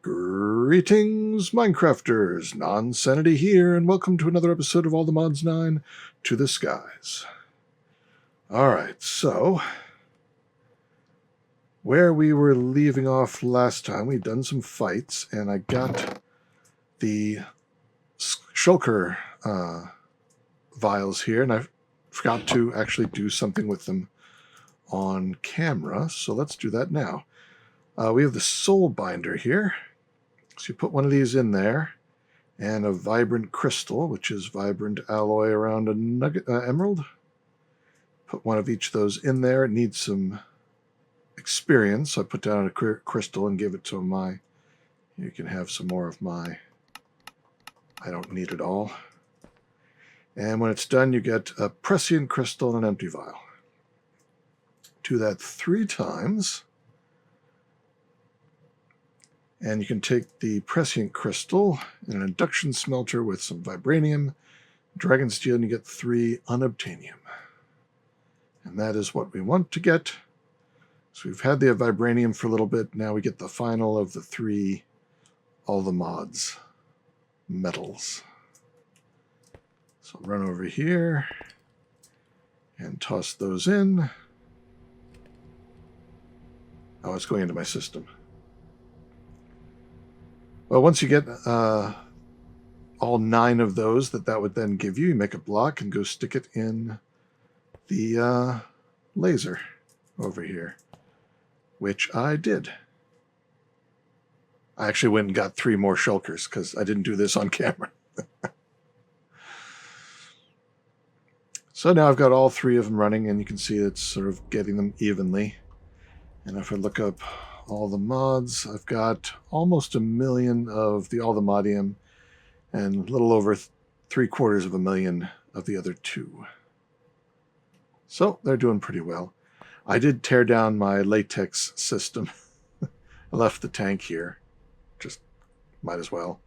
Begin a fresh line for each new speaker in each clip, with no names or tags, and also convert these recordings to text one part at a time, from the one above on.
Greetings, Minecrafters! Nonsanity here, and welcome to another episode of All the Mods 9 to the Skies. Alright, so where we were leaving off last time, we'd done some fights, and I got the shulker vials here, and I forgot to actually do something with them on camera, so let's do that now. We have the soul binder here. So you put one of these in there, and a vibrant crystal, which is vibrant alloy around a nugget, emerald. Put one of each of those in there. It needs some experience, so I put down a crystal and give it to my. You can have some more of my. I don't need it all. And when it's done, you get a prescient crystal and an empty vial. Do that 3 times. And you can take the prescient crystal and an induction smelter with some vibranium, dragon steel, and you get 3 unobtainium. And that is what we want to get. So we've had the vibranium for a little bit. Now we get the final of the 3 all the mods metals. So I'll run over here and toss those in. Oh, it's going into my system. Well, once you get all 9 of those that would then give you, you make a block and go stick it in the laser over here, which I did. I actually went and got 3 more shulkers because I didn't do this on camera. So now I've got all 3 of them running, and you can see it's sort of getting them evenly. And if I look up all the mods, I've got almost 1 million of the all the modium and a little over 750,000 of the other 2. So they're doing pretty well. I did tear down my latex system. I left the tank here. Just might as well.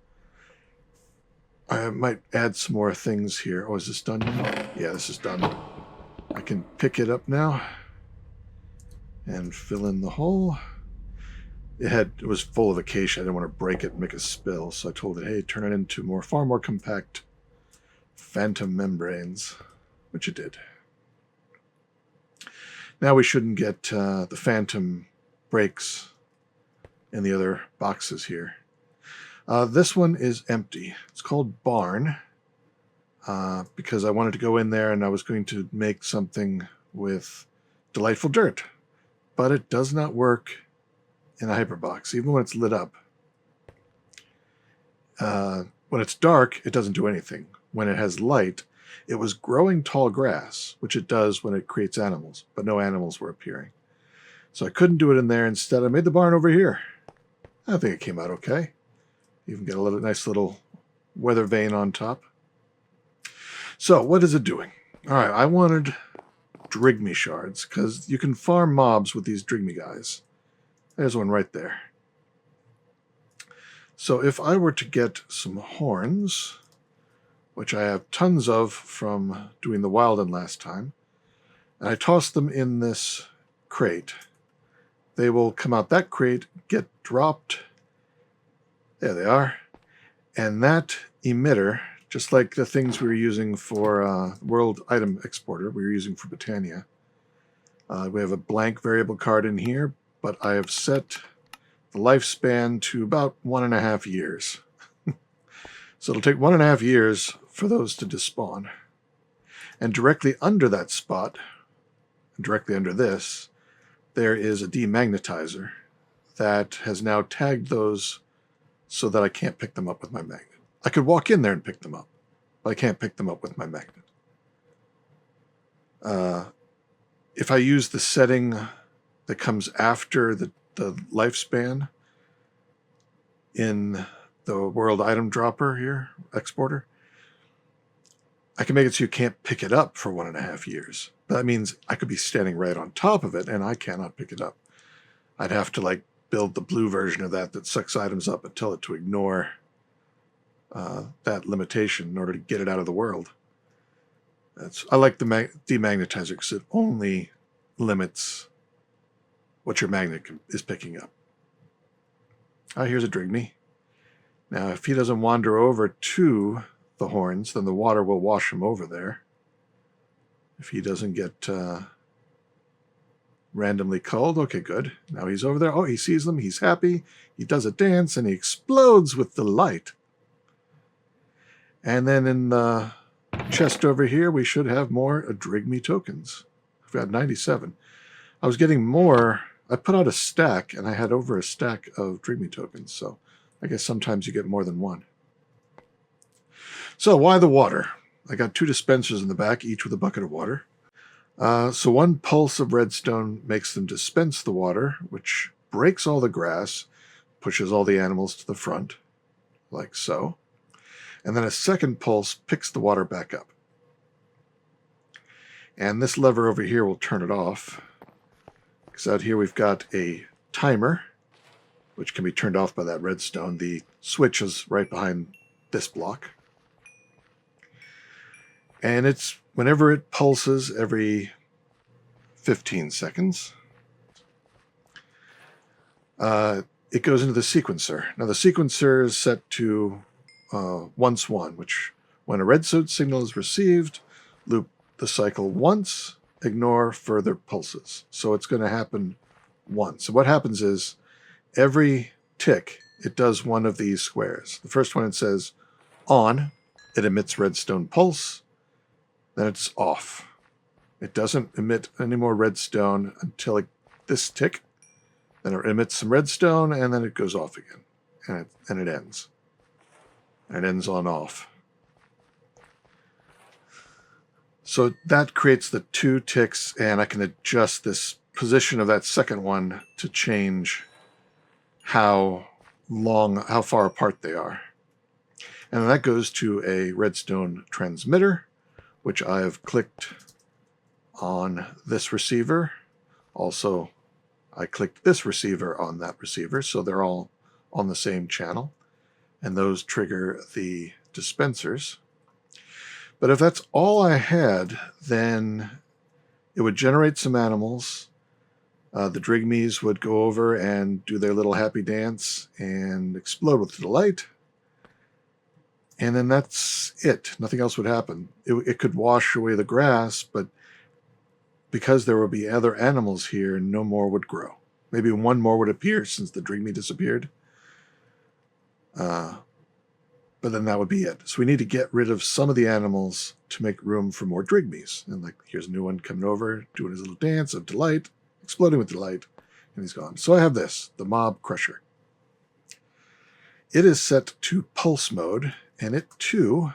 I might add some more things here. Oh, is this done now? Yeah, this is done. I can pick it up now and fill in the hole. It was full of acacia. I didn't want to break it and make a spill, so I told it, hey, turn it into far more compact phantom membranes, which it did. Now we shouldn't get the phantom breaks in the other boxes here. This one is empty. It's called Barn because I wanted to go in there and I was going to make something with delightful dirt, but it does not work in a hyperbox, even when it's lit up. When it's dark, it doesn't do anything. When it has light, it was growing tall grass, which it does when it creates animals, but no animals were appearing. So I couldn't do it in there. Instead, I made the barn over here. I think it came out okay. Even get a nice little weather vane on top. So what is it doing? All right, I wanted Drigme shards, because you can farm mobs with these Drigme guys. There's one right there. So if I were to get some horns, which I have tons of from doing the Wilden last time, and I toss them in this crate, they will come out that crate, get dropped. There they are. And that emitter, just like the things we were using for World Item Exporter, we were using for Britannia. We have a blank variable card in here, but I have set the lifespan to about 1.5 years. So it'll take 1.5 years for those to despawn. And directly under that spot, directly under this, there is a demagnetizer that has now tagged those so that I can't pick them up with my magnet. I could walk in there and pick them up, but I can't pick them up with my magnet. If I use the setting that comes after the lifespan in the World Item Dropper here, Exporter, I can make it so you can't pick it up for 1.5 years. That means I could be standing right on top of it and I cannot pick it up. I'd have to build the blue version of that sucks items up and tell it to ignore that limitation in order to get it out of the world. I like the demagnetizer because it only limits what your magnet is picking up. Oh, here's a drigme. Now, if he doesn't wander over to the horns, then the water will wash him over there. If he doesn't get randomly culled, okay, good. Now he's over there. Oh, he sees them. He's happy. He does a dance, and he explodes with delight. And then in the chest over here, we should have more drigme tokens. I've got 97. I was getting more. I put out a stack, and I had over a stack of drigme tokens, so I guess sometimes you get more than one. So why the water? I got 2 dispensers in the back, each with a bucket of water. So 1 pulse of redstone makes them dispense the water, which breaks all the grass, pushes all the animals to the front, like so. And then a second pulse picks the water back up. And this lever over here will turn it off. Because out here we've got a timer, which can be turned off by that redstone. The switch is right behind this block. And it's whenever it pulses every 15 seconds, it goes into the sequencer. Now the sequencer is set to once 1, which when a redstone signal is received, loop the cycle once, ignore further pulses. So it's going to happen once. So what happens is every tick, it does one of these squares. The first one, it says on, it emits redstone pulse. Then it's off. It doesn't emit any more redstone until this tick. Then it emits some redstone, and then it goes off again. And it ends. And it ends on off. So that creates the 2 ticks, and I can adjust this position of that second one to change how far apart they are. And that goes to a redstone transmitter, which I have clicked on this receiver. Also, I clicked this receiver on that receiver, so they're all on the same channel. And those trigger the dispensers. But if that's all I had, then it would generate some animals. The drigmes would go over and do their little happy dance and explode with delight. And then that's it. Nothing else would happen. It could wash away the grass, but because there would be other animals here, no more would grow. Maybe 1 more would appear since the drigme disappeared. But then that would be it. So we need to get rid of some of the animals to make room for more drigmes. And like, here's a new one coming over, doing his little dance of delight, exploding with delight, and he's gone. So I have this, the Mob Crusher. It is set to pulse mode, and it too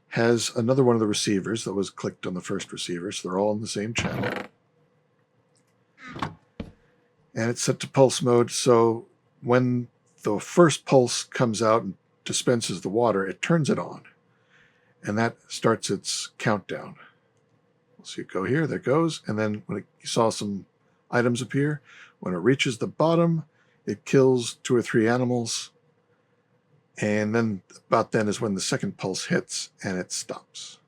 has another one of the receivers that was clicked on the first receiver, so they're all on the same channel. And it's set to pulse mode, so when the first pulse comes out and dispenses the water, it turns it on. And that starts its countdown. We'll see it go here, there it goes. And then when you saw some items appear, when it reaches the bottom, it kills 2 or 3 animals. And then about then is when the second pulse hits and it stops.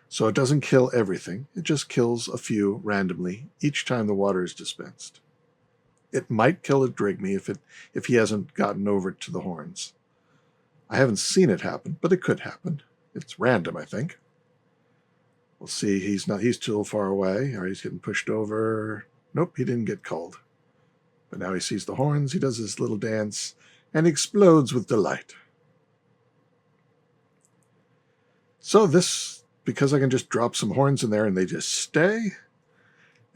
So it doesn't kill everything. It just kills a few randomly each time the water is dispensed. It might kill a drigme if he hasn't gotten over to the horns. I haven't seen it happen, but it could happen. It's random, I think. We'll see. He's too far away, or he's getting pushed over. Nope, he didn't get culled. But now he sees the horns, he does his little dance, and explodes with delight. So this, because I can just drop some horns in there and they just stay,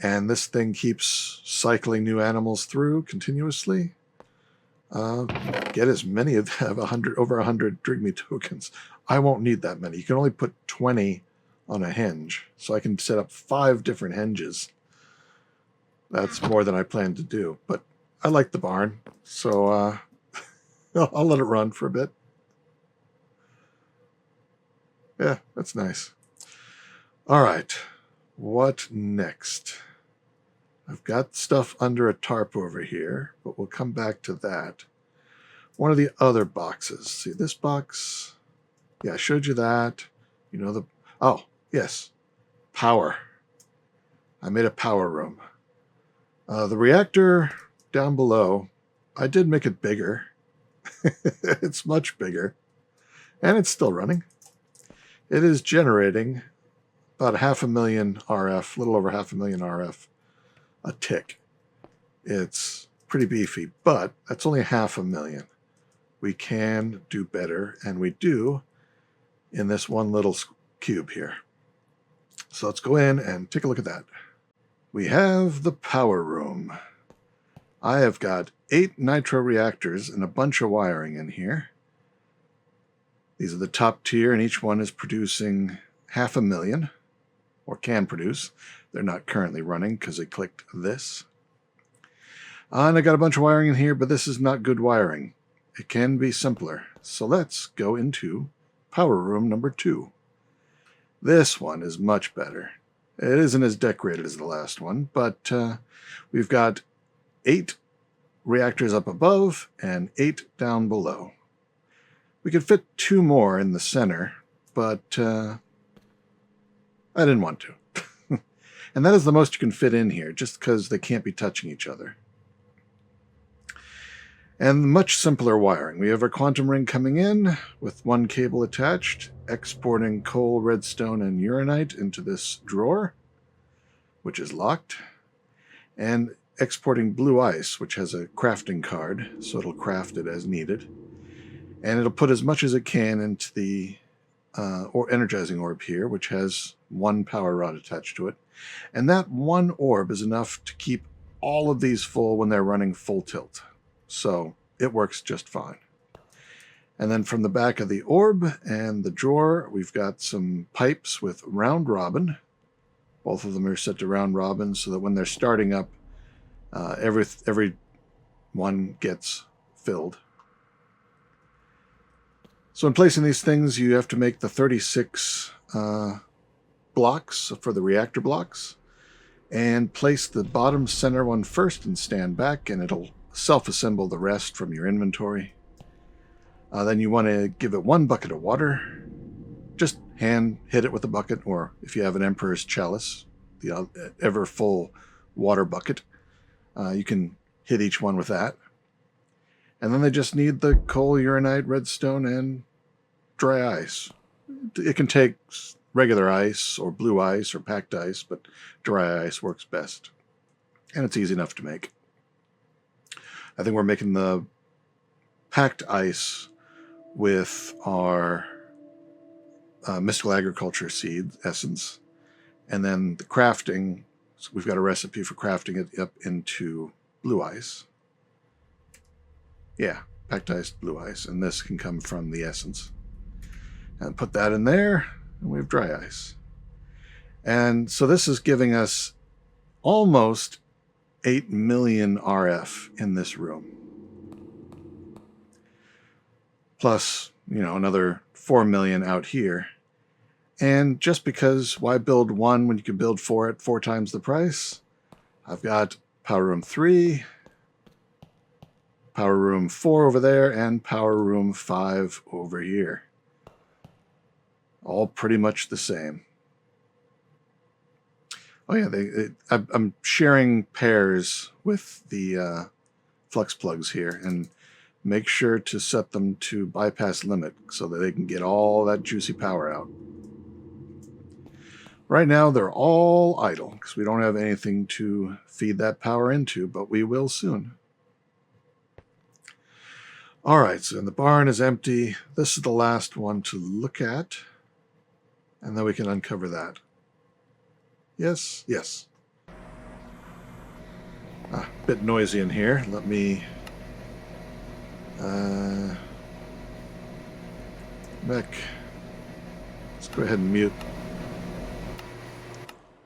and this thing keeps cycling new animals through continuously, get as many of them, over 100 drigme tokens. I won't need that many. You can only put 20 on a henge, so I can set up 5 different henges. That's more than I planned to do, but I like the barn, so I'll let it run for a bit. Yeah, that's nice. All right, what next? I've got stuff under a tarp over here, but we'll come back to that. One of the other boxes. See this box? Yeah, I showed you that. You know oh, yes, power. I made a power room. The reactor down below, I did make it bigger. It's much bigger. And it's still running. It is generating about 500,000 RF, a little over 500,000 RF a tick. It's pretty beefy, but that's only 500,000. We can do better, and we do in this one little cube here. So let's go in and take a look at that. We have the power room. I have got 8 nitro reactors and a bunch of wiring in here. These are the top tier, and each one is producing 500,000, or can produce. They're not currently running because I clicked this. And I got a bunch of wiring in here, but this is not good wiring. It can be simpler. So let's go into power room number 2. This one is much better. It isn't as decorated as the last one, but we've got 8 reactors up above and 8 down below. We could fit 2 more in the center, but I didn't want to. And that is the most you can fit in here, just because they can't be touching each other. And much simpler wiring. We have our quantum ring coming in with 1 cable attached, exporting coal, redstone, and uranite into this drawer, which is locked, and exporting blue ice, which has a crafting card, so it'll craft it as needed. And it'll put as much as it can into the energizing orb here, which has 1 power rod attached to it. And that 1 orb is enough to keep all of these full when they're running full tilt. So it works just fine. And then from the back of the orb and the drawer, we've got some pipes with round robin. Both of them are set to round robin so that when they're starting up, every one gets filled. So in placing these things, you have to make the 36 blocks for the reactor blocks, and place the bottom center one first and stand back, and it'll self-assemble the rest from your inventory. Then you want to give it 1 bucket of water. Just hand hit it with a bucket, or if you have an Emperor's Chalice, the ever full water bucket, you can hit each one with that. And then they just need the coal, uranite, redstone, and dry ice. It can take regular ice or blue ice or packed ice, but dry ice works best. And it's easy enough to make. I think we're making the packed ice with our mystical agriculture seed essence. And then the crafting, so we've got a recipe for crafting it up into blue ice. Yeah, packed ice, blue ice. And this can come from the essence. And put that in there, and we have dry ice. And so this is giving us almost 8 million RF in this room. Plus, another 4 million out here. And just because, why build 1 when you can build 4 at 4 times the price? I've got power room 3, power room 4 over there, and power room 5 over here. All pretty much the same. Oh yeah, I'm sharing pairs with the flux plugs here, and make sure to set them to bypass limit so that they can get all that juicy power out. Right now they're all idle because we don't have anything to feed that power into, but we will soon. All right, so the barn is empty. This is the last one to look at, and then we can uncover that. Yes, yes. A bit noisy in here. Let me back. Let's go ahead and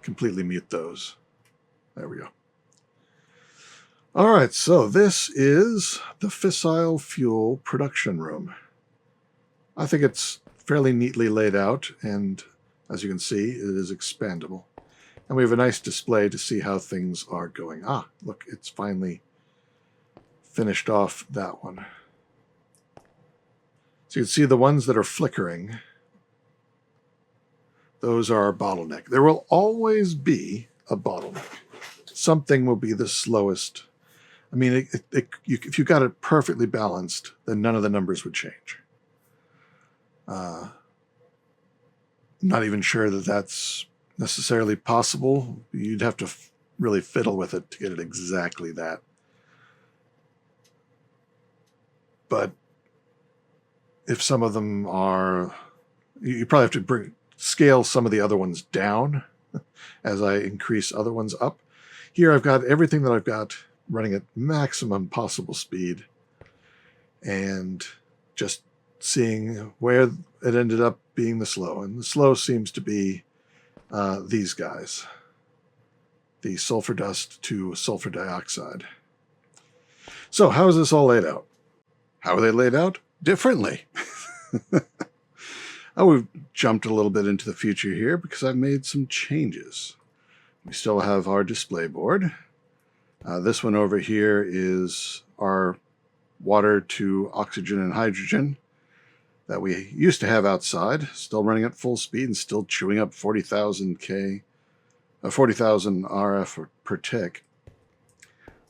completely mute those. There we go. All right, so this is the fissile fuel production room. I think it's fairly neatly laid out, and as you can see, it is expandable. And we have a nice display to see how things are going. Ah, look, it's finally finished off that one. So you can see the ones that are flickering. Those are our bottleneck. There will always be a bottleneck. Something will be the slowest I mean, if you got it perfectly balanced, then none of the numbers would change. I'm not even sure that that's necessarily possible. You'd have to really fiddle with it to get it exactly that. But if some of them are, you probably have to scale some of the other ones down as I increase other ones up. Here I've got everything that I've got running at maximum possible speed and just seeing where it ended up being the slow. And the slow seems to be these guys, the sulfur dust to sulfur dioxide. So how is this all laid out? How are they laid out? Differently. We've jumped a little bit into the future here because I've made some changes. We still have our display board. This one over here is our water to oxygen and hydrogen that we used to have outside, still running at full speed and still chewing up 40,000 RF per tick.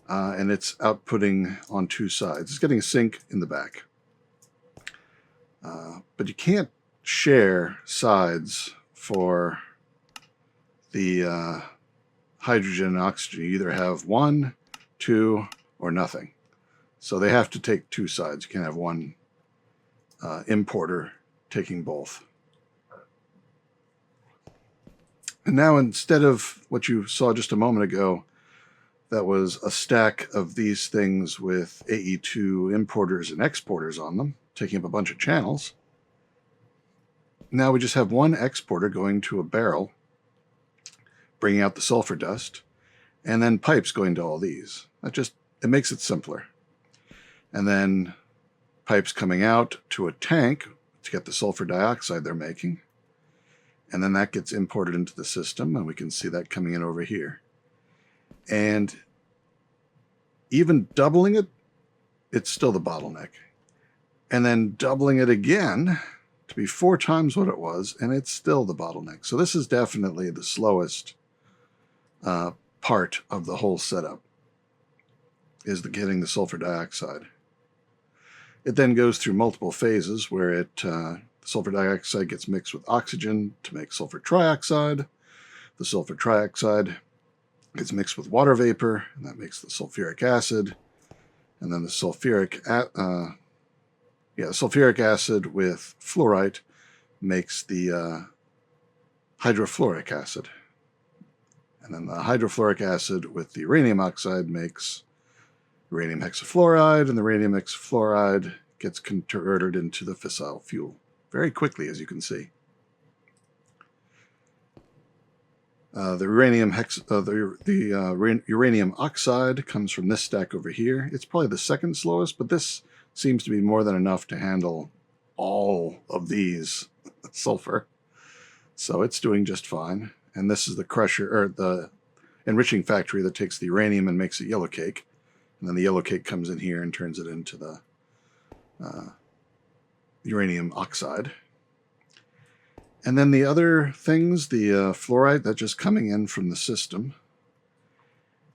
And it's outputting on two sides. It's getting a sink in the back. But you can't share sides for the hydrogen and oxygen. You either have one, two, or nothing. So they have to take two sides. You can't have one importer taking both. And now instead of what you saw just a moment ago, that was a stack of these things with AE2 importers and exporters on them, taking up a bunch of channels. Now we just have one exporter going to a barrel, bringing out the sulfur dust, and then pipes going to all these. It makes it simpler. And then pipes coming out to a tank to get the sulfur dioxide they're making. And then that gets imported into the system, and we can see that coming in over here. And even doubling it, it's still the bottleneck. And then doubling it again to be 4 times what it was, and it's still the bottleneck. So this is definitely the slowest part of the whole setup, is getting the sulfur dioxide. It then goes through multiple phases where the sulfur dioxide gets mixed with oxygen to make sulfur trioxide. The sulfur trioxide gets mixed with water vapor, and that makes the sulfuric acid. And then the sulfuric acid with fluorite makes the hydrofluoric acid. And then the hydrofluoric acid with the uranium oxide makes uranium hexafluoride, and the uranium hexafluoride gets converted into the fissile fuel very quickly, as you can see. The uranium oxide comes from this stack over here. It's probably the second slowest, but this seems to be more than enough to handle all of these sulfur. So it's doing just fine. And this is the crusher, or the enriching factory that takes the uranium and makes a yellow cake. And then the yellow cake comes in here and turns it into the uranium oxide. And then the other things, the fluoride, that's just coming in from the system.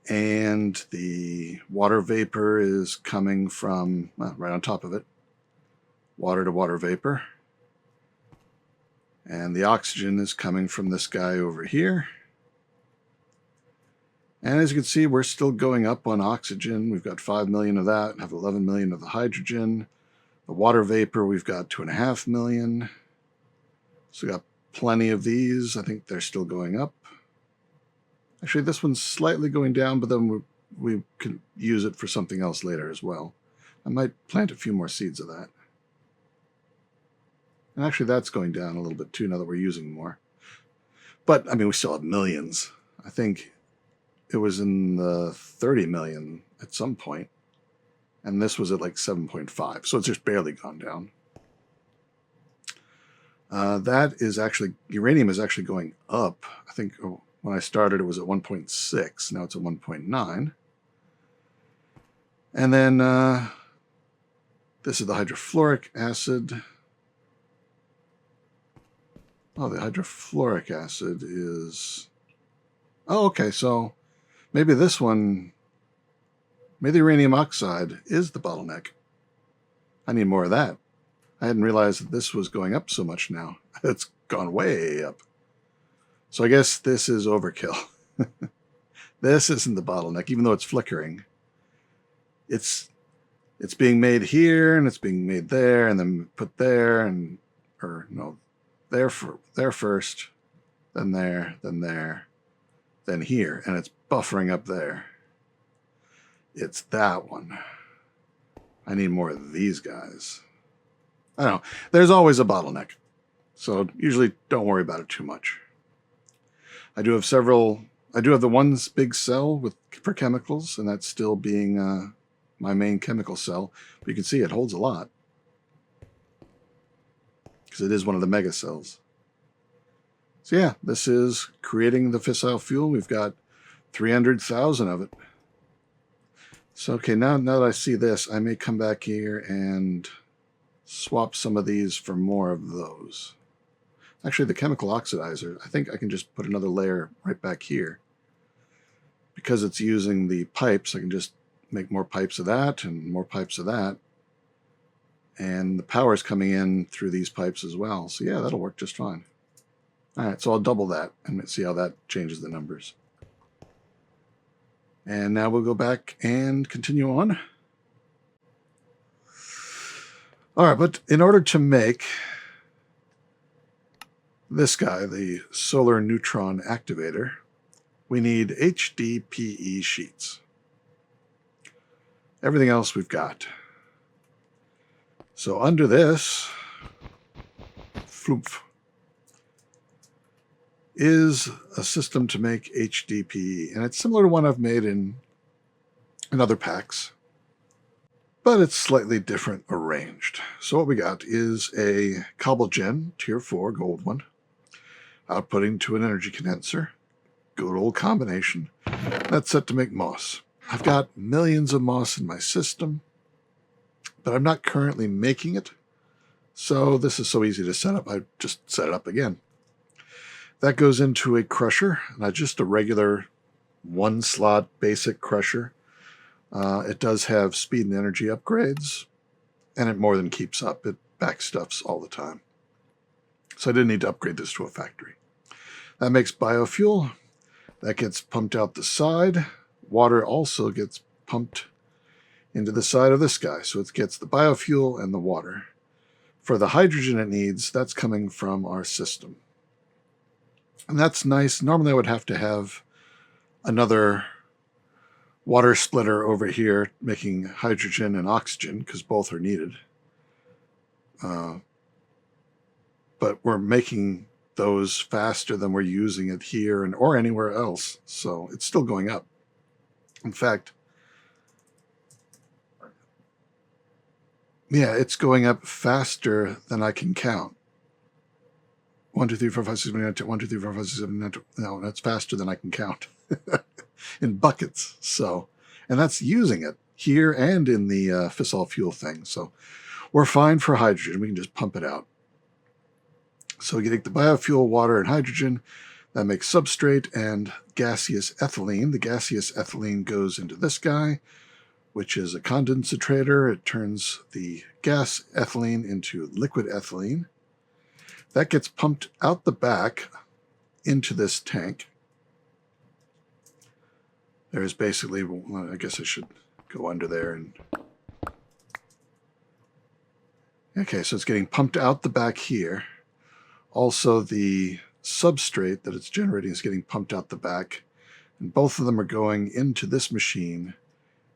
And the water vapor is coming from, well, right on top of it, water to water vapor. And the oxygen is coming from this guy over here. And as you can see, we're still going up on oxygen. We've got 5 million of that, and have 11 million of the hydrogen. The water vapor, we've got 2.5 million. So we got plenty of these. I think they're still going up. Actually, this one's slightly going down, but then we can use it for something else later as well. I might plant a few more seeds of that. And actually, that's going down a little bit too now that we're using more. But, I mean, we still have millions. I think it was in the 30 million at some point, and this was at like 7.5, so it's just barely gone down. That is actually, uranium is actually going up. I think when I started it was at 1.6, now it's at 1.9. And then this is the hydrofluoric acid. Oh, the hydrofluoric acid is... Oh, okay, so maybe this one Maybe the uranium oxide is the bottleneck. I need more of that. I hadn't realized that this was going up so much now. It's gone way up. So I guess this is overkill. This isn't the bottleneck, even though it's flickering. It's being made here, and it's being made there, and then put there, and or no, there first, then there, then here, and it's buffering up there. It's that one. I need more of these guys. I don't know. There's always a bottleneck, so usually don't worry about it too much. I do have the one big cell for chemicals, and that's still being my main chemical cell. But you can see it holds a lot because it is one of the mega cells. So yeah, this is creating the fissile fuel. We've got 300,000 of it. So okay, now that I see this, I may come back here and swap some of these for more of those. Actually, the chemical oxidizer, I think I can just put another layer right back here. Because it's using the pipes, I can just make more pipes of that and more pipes of that. And the power is coming in through these pipes as well. So yeah, that'll work just fine. All right, so I'll double that and see how that changes the numbers. And now we'll go back and continue on. All right, but in order to make this guy, the solar neutron activator, we need HDPE sheets. Everything else we've got. So under this, floomp, is a system to make HDPE. And it's similar to one I've made in other packs, but it's slightly different arranged. So what we got is a Cobblegen Tier 4 gold one, outputting to an energy condenser. Good old combination. That's set to make moss. I've got millions of moss in my system, but I'm not currently making it. So this is so easy to set up, I just set it up again. That goes into a crusher, not just a regular one-slot basic crusher. It does have speed and energy upgrades, and it more than keeps up. It backstuffs all the time. So I didn't need to upgrade this to a factory. That makes biofuel. That gets pumped out the side. Water also gets pumped into the side of this guy. So it gets the biofuel and the water. For the hydrogen it needs, that's coming from our system. And that's nice. Normally I would have to have another water splitter over here making hydrogen and oxygen because both are needed. But we're making those faster than we're using it here or anywhere else. So it's still going up. In fact, yeah, it's going up faster than I can count. 1, 2, 3, 4, 5, 6, 7, 8, 1, 2, 3, 4, 5, 6, 7, 8. No, that's faster than I can count in buckets. So, and that's using it here and in the fissile fuel thing. So we're fine for hydrogen. We can just pump it out. So you take the biofuel, water, and hydrogen. That makes substrate and gaseous ethylene. The gaseous ethylene goes into this guy, which is a condensator. It turns the gas ethylene into liquid ethylene. That gets pumped out the back into this tank. There's basically, well, I guess I should go under there and... Okay, so it's getting pumped out the back here. Also, the substrate that it's generating is getting pumped out the back. And both of them are going into this machine,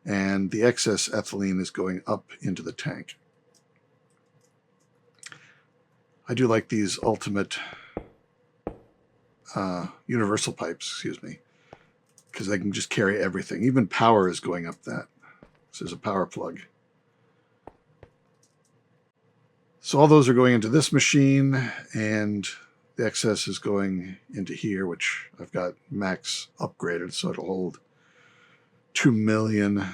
and the excess ethylene is going up into the tank. I do like these ultimate universal pipes, excuse me, because they can just carry everything. Even power is going up that. So there's a power plug. So all those are going into this machine, and the excess is going into here, which I've got max upgraded, so it'll hold 2 million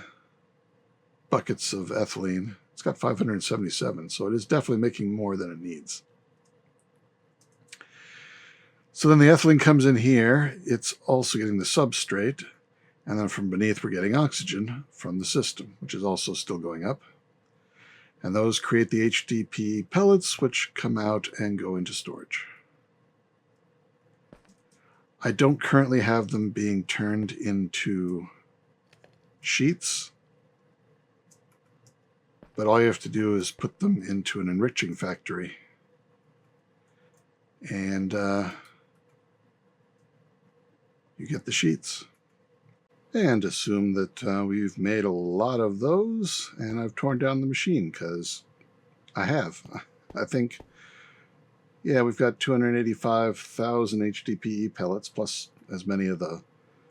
buckets of ethylene. It's got 577, so it is definitely making more than it needs. So then the ethylene comes in here. It's also getting the substrate, And then from beneath, we're getting oxygen from the system, which is also still going up. And those create the HDP pellets, which come out and go into storage. I don't currently have them being turned into sheets, but all you have to do is put them into an enriching factory, and you get the sheets. And assume that we've made a lot of those, and I've torn down the machine, because I have. I think, yeah, we've got 285,000 HDPE pellets, plus as many of the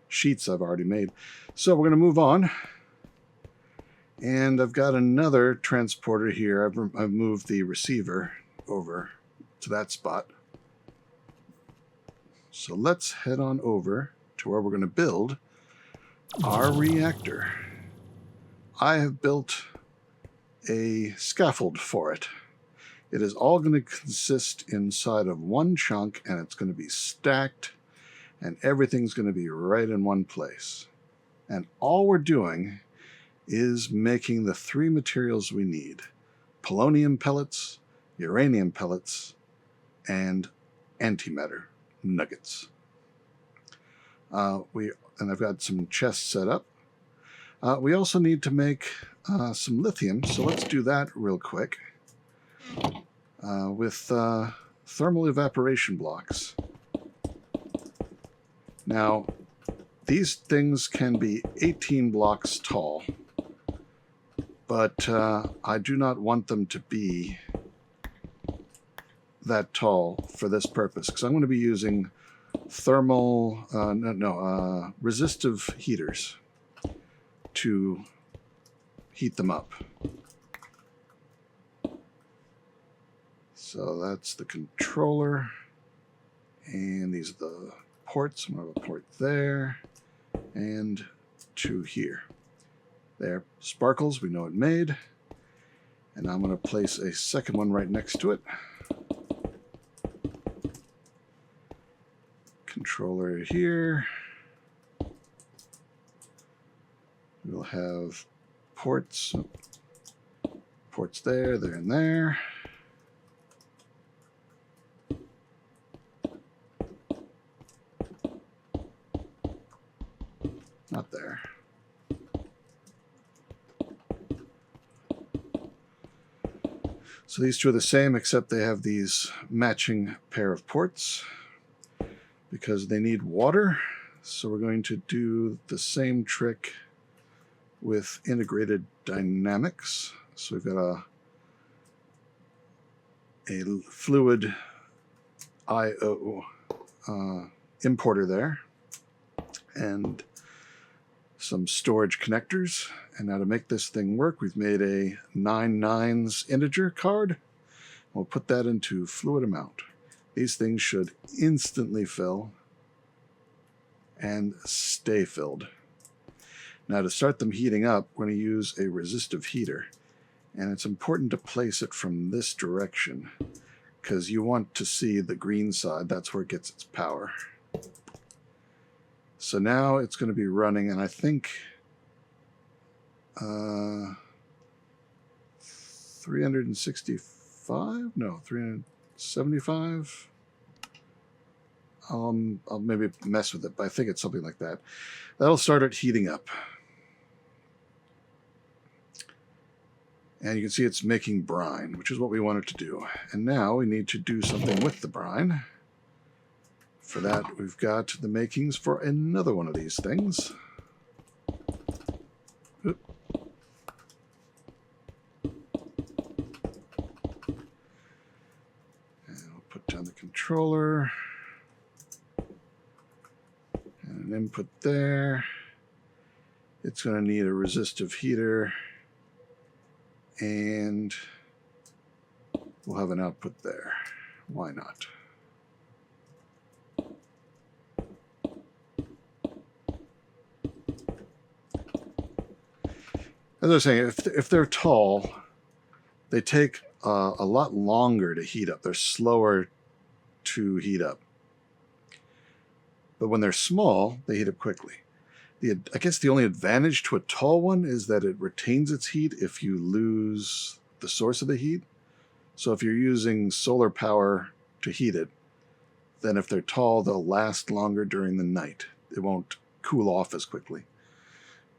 sheets I've already made. So we're going to move on. And I've got another transporter here. I've moved the receiver over to that spot. So let's head on over to where we're going to build our reactor. I have built a scaffold for it. It is all going to consist inside of one chunk, and it's going to be stacked, and everything's going to be right in one place. And all we're doing is making the three materials we need: polonium pellets, uranium pellets, and antimatter nuggets. And I've got some chests set up. We also need to make some lithium, so let's do that real quick with thermal evaporation blocks. Now, these things can be 18 blocks tall, but I do not want them to be that tall for this purpose, because I'm going to be using resistive heaters to heat them up. So that's the controller, and these are the ports. I'm going to have a port there and two here. There, sparkles, we know it made, and I'm going to place a second one right next to it. Controller here. We'll have ports there, there, and there. Not there. So these two are the same, except they have these matching pair of ports, because they need water. So we're going to do the same trick with integrated dynamics. So we've got a fluid I/O importer there, and some storage connectors. And now to make this thing work, we've made a 9 nines integer card. We'll put that into fluid amount. These things should instantly fill and stay filled. Now to start them heating up, we're going to use a resistive heater. And it's important to place it from this direction, because you want to see the green side. That's where it gets its power. So now it's going to be running, and I think 365? No, 375? I'll maybe mess with it, but I think it's something like that. That'll start it heating up. And you can see it's making brine, which is what we want it to do. And now we need to do something with the brine. For that, we've got the makings for another one of these things. Oop. And we'll put down the controller. And an input there. It's going to need a resistive heater. And we'll have an output there. Why not? As I was saying, if they're tall, they take a lot longer to heat up. They're slower to heat up. But when they're small, they heat up quickly. I guess the only advantage to a tall one is that it retains its heat if you lose the source of the heat. So if you're using solar power to heat it, then if they're tall, they'll last longer during the night. It won't cool off as quickly.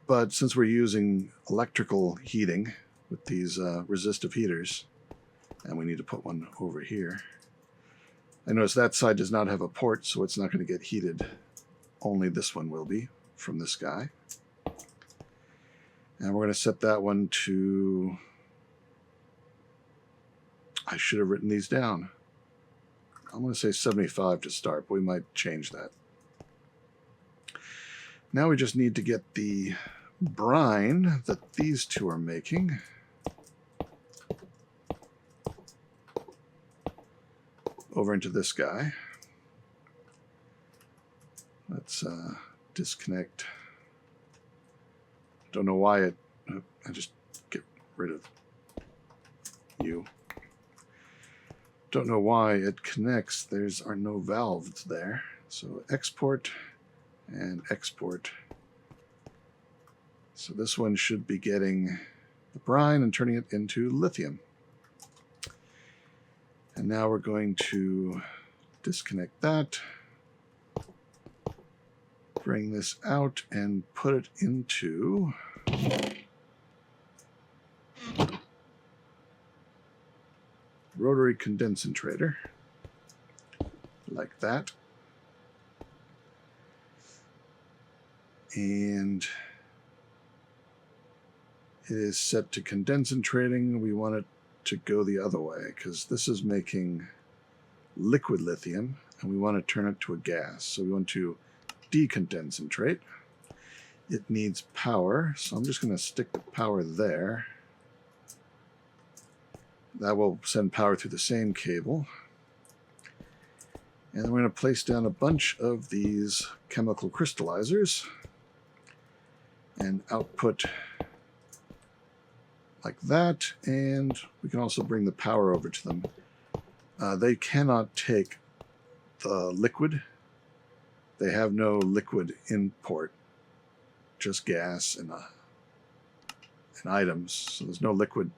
But since we're using electrical heating with these resistive heaters, and we need to put one over here, I notice that side does not have a port, so it's not going to get heated. Only this one will be from this guy. And we're going to set that one to... I should have written these down. I'm going to say 75 to start, but we might change that. Now we just need to get the brine that these two are making over into this guy. Let's disconnect. Don't know why it... I just get rid of you. Don't know why it connects. There's are no valves there. So export and export. So this one should be getting the brine and turning it into lithium. And now we're going to disconnect that. Bring this out and put it into rotary condensator, like that. And it is set to condensating. We want it to go the other way because this is making liquid lithium and we want to turn it to a gas. So we want to decondensatrate. It needs power, so I'm just going to stick the power there. That will send power through the same cable. And then we're going to place down a bunch of these chemical crystallizers and output like that. And we can also bring the power over to them. They cannot take the liquid. They have no liquid import, just gas and items. So there's no liquid.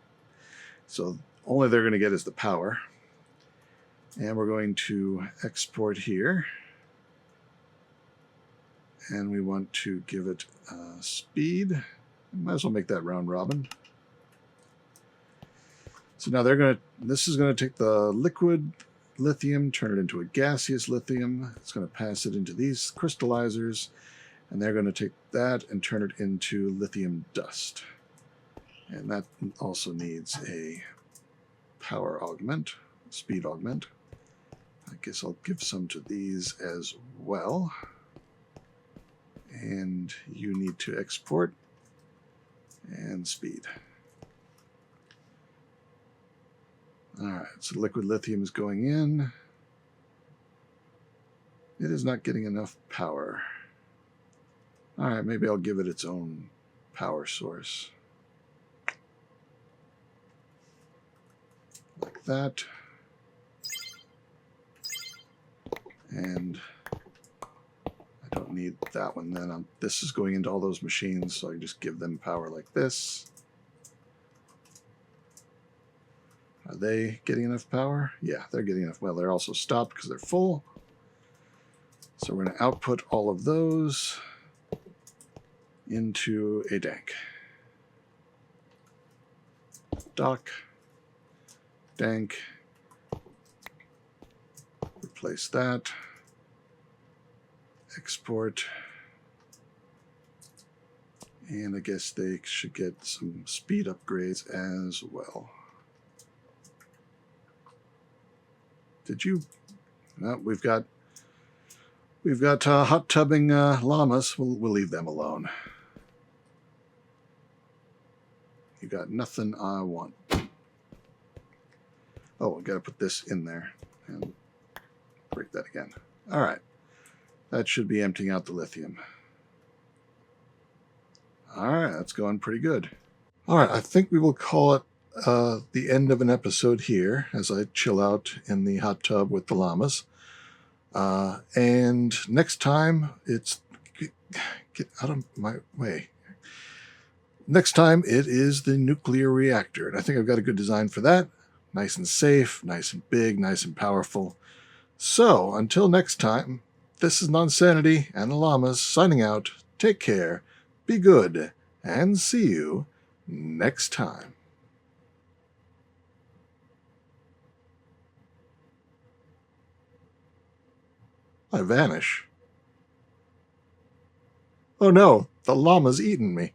So only they're going to get is the power. And we're going to export here. And we want to give it speed. Might as well make that round robin. So now this is going to take the liquid lithium, turn it into a gaseous lithium. It's going to pass it into these crystallizers. And they're going to take that and turn it into lithium dust. And that also needs a power augment, speed augment. I guess I'll give some to these as well. And you need to export and speed. All right, so liquid lithium is going in. It is not getting enough power. All right, maybe I'll give it its own power source. Like that. And I don't need that one then. This is going into all those machines, so I just give them power like this. Are they getting enough power? Yeah, they're getting enough. Well, they're also stopped because they're full. So we're going to output all of those into a tank. Dock. Tank. Replace that. Export. And I guess they should get some speed upgrades as well. Did you? No, we've got hot tubbing llamas. We'll leave them alone. You got nothing I want. Oh, I got to put this in there and break that again. All right, that should be emptying out the lithium. All right, that's going pretty good. All right, I think we will call it the end of an episode here as I chill out in the hot tub with the llamas. And next time, it's Get out of my way. Next time, it is the nuclear reactor, and I think I've got a good design for that. Nice and safe, nice and big, nice and powerful. So, until next time, this is Nonsanity and the Llamas signing out. Take care, be good, and see you next time. I vanish. Oh no, the llama's eaten me.